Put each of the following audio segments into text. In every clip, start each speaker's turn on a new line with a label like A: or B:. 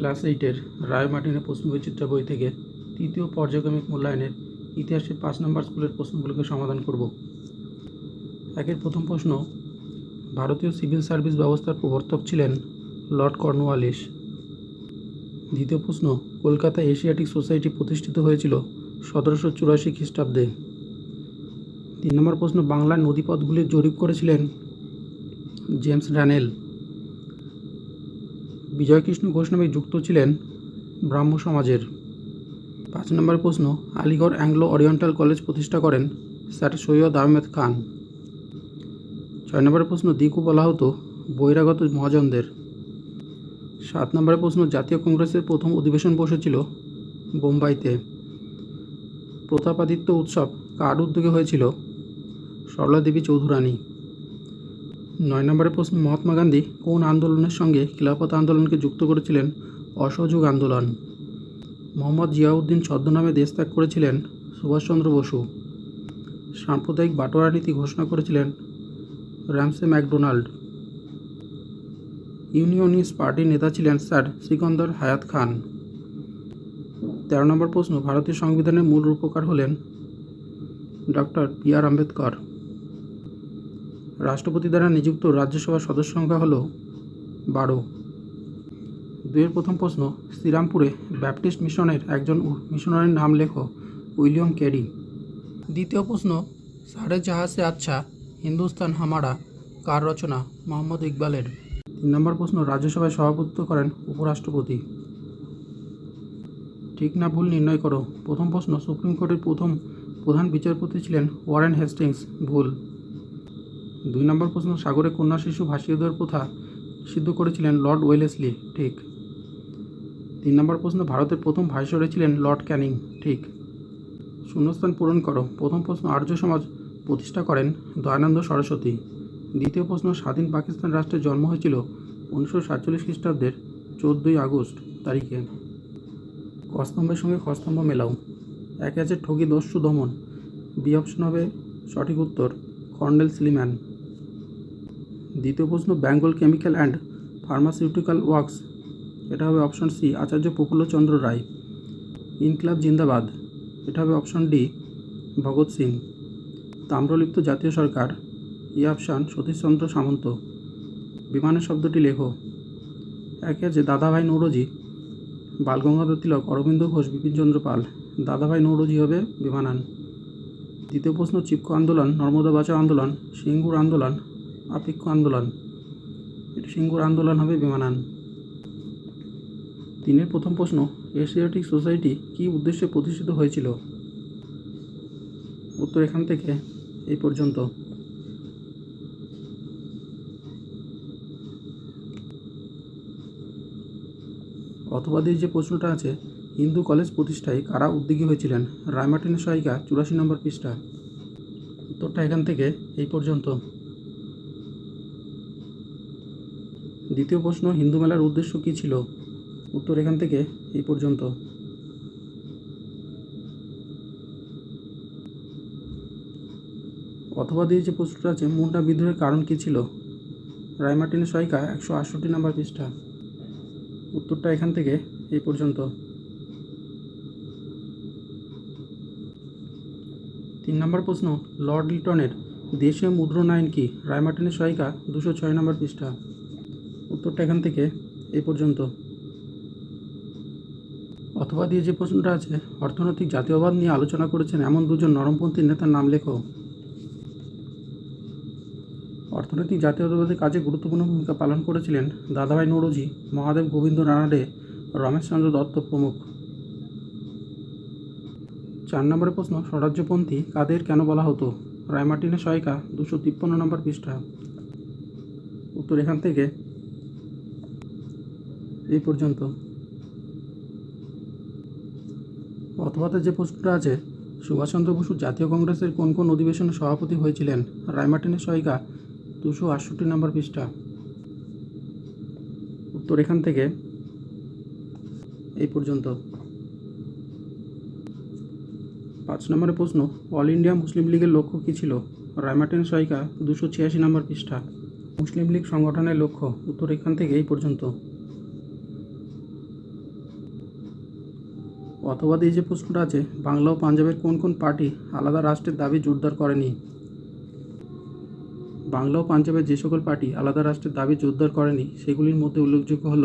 A: Class 8-এর রায় মার্টিনের প্রশ্নবিচিত্রা বই থেকে তৃতীয় পর্যায়ক্রমিক মূল্যায়নের ইতিহাসের 5 নম্বর স্কুলের প্রশ্নগুলোকে সমাধান করব। একের প্রথম প্রশ্ন, ভারতীয় সিভিল সার্ভিস ব্যবস্থার প্রবর্তক ছিলেন লর্ড কর্নওয়ালিস। দ্বিতীয় প্রশ্ন, কলকাতা এশিয়াটিক সোসাইটি প্রতিষ্ঠিত হয়েছিল 1784 খ্রিস্টাব্দে। 3 নম্বর প্রশ্ন, বাংলার নদীপথগুলির জরিপ করেছিলেন জেমস ড্যানেল। বিজয়কৃষ্ণ ঘোষ নামে যুক্ত ছিলেন ব্রাহ্ম সমাজের। 5 নম্বর প্রশ্ন, আলিগড় অ্যাংলো ওরিয়েন্টাল কলেজ প্রতিষ্ঠা করেন স্যার সৈয়দ আহমেদ খান। 6 নম্বর প্রশ্ন, দিকু বলা হতো বহিরাগত মহাজনদের। 7 নম্বরের প্রশ্ন, জাতীয় কংগ্রেসের প্রথম অধিবেশন বসেছিল বোম্বাইতে। প্রতাপাদিত্য উৎসব কার উদ্যোগে হয়েছিল? সরলা দেবী চৌধুরানী। 9 নম্বরের প্রশ্ন, মহাত্মা গান্ধী কোন আন্দোলনের সঙ্গে খিলাফত আন্দোলনকে যুক্ত করেছিলেন? অসহযোগ আন্দোলন। মোহাম্মদ জিয়াউদ্দিন ছদ্মনামে দেশ ত্যাগ করেছিলেন সুভাষচন্দ্র বসু। সাম্প্রদায়িক বাটোয়ারা নীতি ঘোষণা করেছিলেন র্যামসে ম্যাকডোনাল্ড। ইউনিয়নিস্ট পার্টির নেতা ছিলেন স্যার সিকন্দর হায়াত খান। 13 নম্বর প্রশ্ন, ভারতীয় সংবিধানের মূল রূপকার হলেন ডক্টর বি.আর. আম্বেদকর। রাষ্ট্রপতি দ্বারা নিযুক্ত রাজ্যসভার সদস্য সংখ্যা হল 12। 2-এর প্রথম প্রশ্ন, শ্রীরামপুরে ব্যাপটিস্ট মিশনের একজন মিশনারির নাম লেখো। William carry. দ্বিতীয় প্রশ্ন, সারে জাহাঁ সে আচ্ছা হিন্দুস্তান হামারা কার রচনা? মোহাম্মদ ইকবালের। 3 নম্বর প্রশ্ন, রাজ্যসভায় সভাপতিত্ব করেন উপরাষ্ট্রপতি। ঠিক না ভুল নির্ণয় করো। প্রথম প্রশ্ন, সুপ্রিম কোর্টের প্রধান বিচারপতি ছিলেন ওয়ারেন হেস্টিংস। ভুল। 2 নম্বর প্রশ্ন, সাগরে কন্যা শিশু ভাসিয়ে দেওয়ার প্রথা সিদ্ধ করেছিলেন লর্ড ওয়েলেসলি। ঠিক। 3 নম্বর প্রশ্ন, ভারতের প্রথম ভাইসরয় ছিলেন লর্ড ক্যানিং। ঠিক। শূন্যস্থান পূরণ করো। প্রথম প্রশ্ন, আর্য সমাজ প্রতিষ্ঠা করেন দয়ানন্দ সরস্বতী। দ্বিতীয় প্রশ্ন, স্বাধীন পাকিস্তান রাষ্ট্রের জন্ম হয়েছিল 1947 খ্রিস্টাব্দের 14ই আগস্ট তারিখে। কস্তম্ভের সঙ্গে খস্তম্ভ মেলাও। একে আছে ঠগি দস্যু দমন। বি অপশন হবে সঠিক উত্তর, কর্নেল স্লিম্যান। দ্বিতীয় প্রশ্ন, Bengal chemical and pharmaceutical works, এটা হবে অপশন সি, আচার্য প্রফুল্লচন্দ্র রায়। ইনকলাব জিন্দাবাদ, এটা হবে অপশন ডি, ভগৎ সিং। তাম্রলিপ্ত জাতীয় সরকার, ই অপশান সতীশচন্দ্র সামন্ত। বিমানের শব্দটি লেখো। একে আছে দাদাভাই নৌরোজি, বালগঙ্গাধর তিলক, অরবিন্দ ঘোষ, বিপিনচন্দ্র পাল। দাদাভাই নৌরোজি হবে বিমানান। দ্বিতীয় প্রশ্ন, চিপকো আন্দোলন, নর্মদা বাঁচাও আন্দোলন, সিঙ্গুর আন্দোলন, আপেক্ষ আন্দোলন। এটি সিঙ্গুর আন্দোলন হবে বিমানান। 3-এর প্রথম প্রশ্ন, এশিয়াটিক সোসাইটি কী উদ্দেশ্যে প্রতিষ্ঠিত হয়েছিল? উত্তর এখান থেকে এই পর্যন্ত। অথবা দিয়ে যে প্রশ্নটা আছে, হিন্দু কলেজ প্রতিষ্ঠায় কারা উদ্যোগী হয়েছিলেন? রায় মার্টিনের সহায়িকা, 84 নম্বর পৃষ্ঠা। উত্তরটা এখান থেকে এই পর্যন্ত। দ্বিতীয় প্রশ্ন, হিন্দু মেলার উদ্দেশ্য কী ছিল? উত্তর এখান থেকে এই পর্যন্ত। অথবা দিয়ে যে প্রশ্নটা আছে, মুন্ডা বিদ্রোহের কারণ কী ছিল? রায় মার্টিনের সহায়িকা, 168 নম্বর পৃষ্ঠা। উত্তরটা এখান থেকে এই পর্যন্ত। 3 নম্বর প্রশ্ন, লর্ড লিটনের দেশীয় মুদ্রণ আইন কি? রায় মার্টিনের সহায়িকা, 206 নম্বর পৃষ্ঠা। উত্তরটা এখান থেকে এই পর্যন্ত। অথবা দিয়ে যে প্রশ্নটা আছে, অর্থনৈতিক জাতীয়বাদ নিয়ে আলোচনা করেছেন এমন দুজন নরমপন্থী নেতার নাম লেখো। অর্থনৈতিক জাতীয়তাবাদের কাজে গুরুত্বপূর্ণ ভূমিকা পালন করেছিলেন দাদাভাই নৌরোজি, মহাদেব গোবিন্দ রানাডে, রমেশচন্দ্র দত্ত প্রমুখ। 4 নম্বরের প্রশ্ন, স্বরাজ্যপন্থী কাদের কেন বলা হতো? রায় মার্টিনের সহায়িকা, 253 নম্বর পৃষ্ঠা। উত্তর এখান থেকে এই পর্যন্ত। অথবাতে যে প্রশ্নটা আছে, সুভাষচন্দ্র বসু জাতীয় কংগ্রেসের কোন কোন অধিবেশনে সভাপতি হয়েছিলেন? রায় মার্টিনের সহায়িকা, 268 নম্বর পৃষ্ঠা। উত্তর এখান থেকে এই পর্যন্ত। 5 নম্বরের প্রশ্ন, অল ইন্ডিয়া মুসলিম লীগের লক্ষ্য কী ছিল? রায় মার্টিনের সহায়িকা, 286 নম্বর পৃষ্ঠা। মুসলিম লীগ সংগঠনের লক্ষ্য, উত্তর এখান থেকে এই পর্যন্ত। অথবা দিয়ে যে প্রশ্নটা আছে, বাংলা ও পাঞ্জাবের কোন কোন পার্টি আলাদা রাষ্ট্রের দাবি জোরদার করেনি? বাংলা ও পাঞ্জাবের যে সকল পার্টি আলাদা রাষ্ট্রের দাবি জোরদার করেনি সেগুলির মধ্যে উল্লেখযোগ্য হল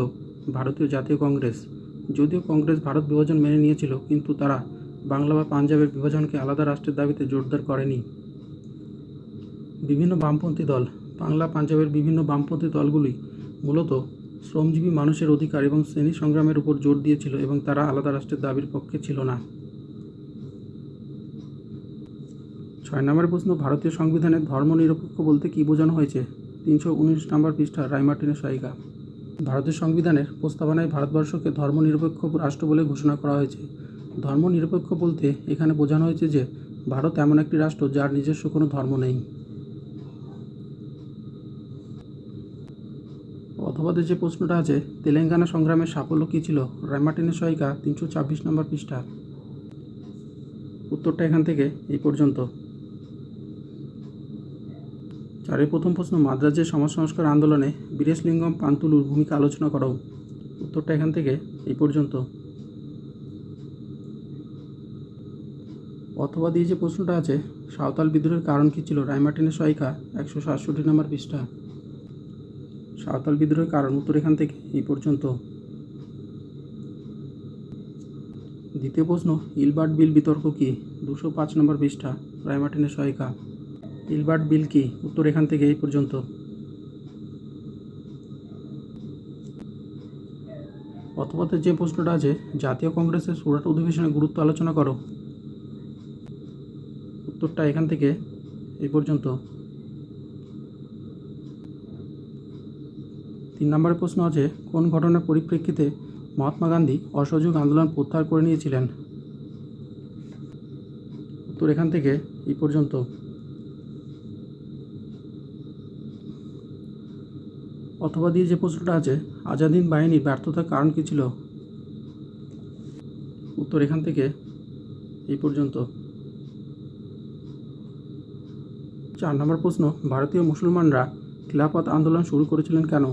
A: ভারতীয় জাতীয় কংগ্রেস। যদিও কংগ্রেস ভারত বিভাজন মেনে নিয়েছিল, কিন্তু তারা বাংলা বা পাঞ্জাবের বিভাজনকে আলাদা রাষ্ট্রের দাবিতে জোরদার করেনি। বিভিন্ন বামপন্থী দল। বাংলা পাঞ্জাবের বিভিন্ন বামপন্থী দলগুলি মূলত শ্রমজীবী মানুষের অধিকার এবং শ্রেণী সংগ্রামের উপর জোর দিয়েছিল এবং তারা আলাদা রাষ্ট্রের দাবির পক্ষে ছিল না। 6 নম্বর প্রশ্ন, ভারতীয় সংবিধানে ধর্মনিরপেক্ষ বলতে কী বোঝানো হয়েছে? 319 নম্বর পৃষ্ঠা, রায়মার্টিনের সহায়িকা। ভারতীয় সংবিধানের প্রস্তাবনায় ভারতবর্ষকে ধর্মনিরপেক্ষ রাষ্ট্র বলে ঘোষণা করা হয়েছে। ধর্মনিরপেক্ষ বলতে এখানে বোঝানো হয়েছে যে ভারত এমন একটি রাষ্ট্র যার নিজস্ব কোনো ধর্ম নেই। অথবা যে প্রশ্নটা আছে, তেলেঙ্গানা সংগ্রামের সাফল্য কী ছিল? রায়মার্টিনের সহায়িকা, 326 নম্বর পৃষ্ঠা। উত্তরটা এখান থেকে এই পর্যন্ত। 4 প্রথম প্রশ্ন, মাদ্রাজের সমাজ সংস্কার আন্দোলনে বীরেশলিঙ্গম পান্তুলুর ভূমিকা আলোচনা করো। উত্তরটা এখান থেকে এই পর্যন্ত। অথবা দিয়ে যে প্রশ্নটা আছে, সাঁওতাল বিদ্রোহের কারণ কী ছিল? রায়মার্টিনের সহায়িকা, 167 নম্বর পৃষ্ঠা। সাঁওতাল বিদ্রোহের কারণ, উত্তর এখান থেকে এই পর্যন্ত। দ্বিতীয় প্রশ্ন, ইলবার্ট বিল বিতর্ক কী? 205 নম্বর পৃষ্ঠা, রায়মার্টিনের সহায়িকা। ইলবার্ট বিল কি? উত্তর এখান থেকে এই পর্যন্ত। অথবা যে প্রশ্নটা আছে, জাতীয় কংগ্রেসের সুরাট অধিবেশনের গুরুত্ব আলোচনা করো। উত্তরটা এখান থেকে এই পর্যন্ত। 3 নম্বরের প্রশ্ন আছে, কোন ঘটনার পরিপ্রেক্ষিতে মহাত্মা গান্ধী অসহযোগ আন্দোলন প্রত্যাহার করে নিয়েছিলেন? উত্তর এখান থেকে এই পর্যন্ত। অথবা দিয়ে যে প্রশ্নটা আছে, আজাদ হিন্দ বাহিনীর ব্যর্থতার কারণ কী ছিল? উত্তর এখান থেকে এই পর্যন্ত। 4 নম্বর প্রশ্ন, ভারতীয় মুসলমানরা খিলাফত আন্দোলন শুরু করেছিলেন কেন?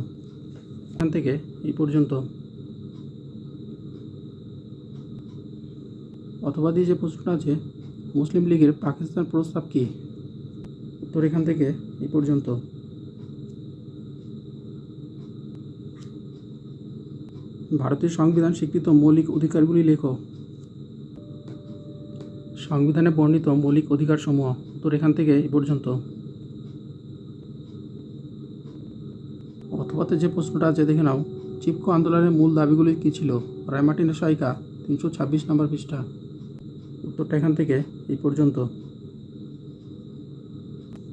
A: এখান থেকে এই পর্যন্ত। অথবা দিয়ে যে প্রশ্নটা আছে, মুসলিম লীগের পাকিস্তান প্রস্তাব কী? উত্তর এখান থেকে এই পর্যন্ত। ভারতীয় সংবিধান স্বীকৃত মৌলিক অধিকারগুলি লেখো। সংবিধানে বর্ণিত মৌলিক অধিকারসমূহ। উত্তর এখান থেকে এই পর্যন্ত। অথবাতে যে প্রশ্নটা আছে দেখে নাও, চিপকো আন্দোলনের মূল দাবিগুলি কী ছিল? রায়মার্টিনের সহায়িকা, 326 নম্বর পৃষ্ঠা। উত্তরটা এখান থেকে এই পর্যন্ত।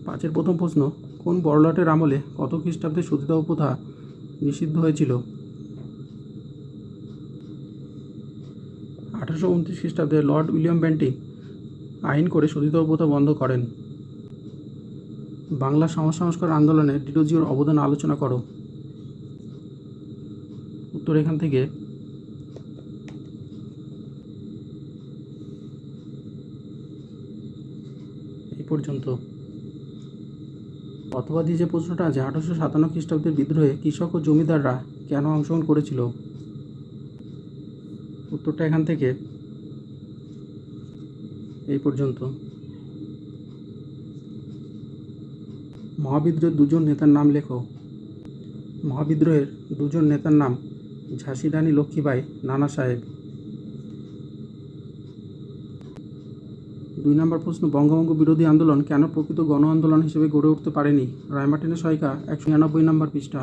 A: 5 প্রথম প্রশ্ন, কোন বড়লাটের আমলে কত খ্রিস্টাব্দে সতীদাহ প্রথা নিষিদ্ধ হয়েছিল? 1829 খ্রিস্টাব্দে লর্ড উইলিয়াম বেন্টিং আইন করে সতীদাহ প্রথা বন্ধ করেন। বাংলা সমাজ সংস্কার আন্দোলনে ডিরোজিওর অবদান আলোচনা করো। উত্তর এখান থেকে এই পর্যন্ত। অথবা দিয়ে যে প্রশ্নটা আছে, 1857 খ্রিস্টাব্দের বিদ্রোহে কৃষক ও জমিদাররা কেন অংশগ্রহণ করেছিল? উত্তরটা এখান থেকে এই পর্যন্ত। মহাবিদ্রোহের 2 নেতার নাম লেখো। মহাবিদ্রোহের 2 নেতার নাম, ঝাঁসি রানী লক্ষ্মীবাই, নানা সাহেব। 2 নম্বর প্রশ্ন, বঙ্গভঙ্গ বিরোধী আন্দোলন কেন প্রকৃত গণ আন্দোলন হিসেবে গড়ে উঠতে পারেনি? রায়মার্টিনের সহায়িকা, 199 নম্বর পৃষ্ঠা।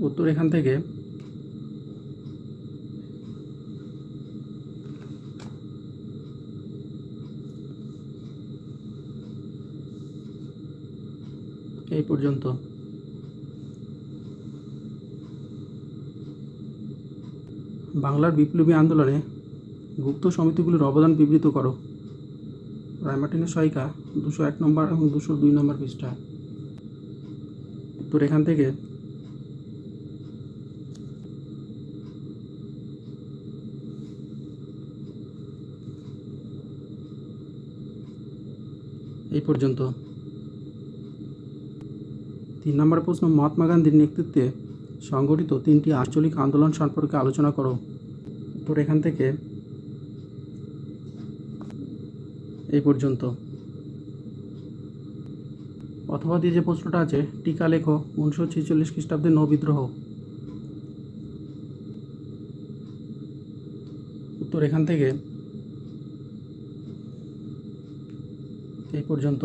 A: উত্তর এখান থেকে এই পর্যন্ত। বাংলার বিপ্লবী আন্দোলনে গুপ্ত সমিতিগুলির অবদান বিবৃত করো। রায়মার্টিনের সহায়িকা, 201 নম্বর এবং 202 নম্বর পৃষ্ঠা। উত্তর এখান থেকে এই পর্যন্ত। 3 নম্বর প্রশ্ন, মহাত্মা গান্ধীর নেতৃত্বে সংগঠিত 3টি আঞ্চলিক আন্দোলন সম্পর্কে আলোচনা করো। উত্তর এখান থেকে এই পর্যন্ত। অথবা দিয়ে যে প্রশ্নটা আছে, টিকা লেখো 1946 খ্রিস্টাব্দে নৌ বিদ্রোহ। উত্তর এখান থেকে এই পর্যন্ত।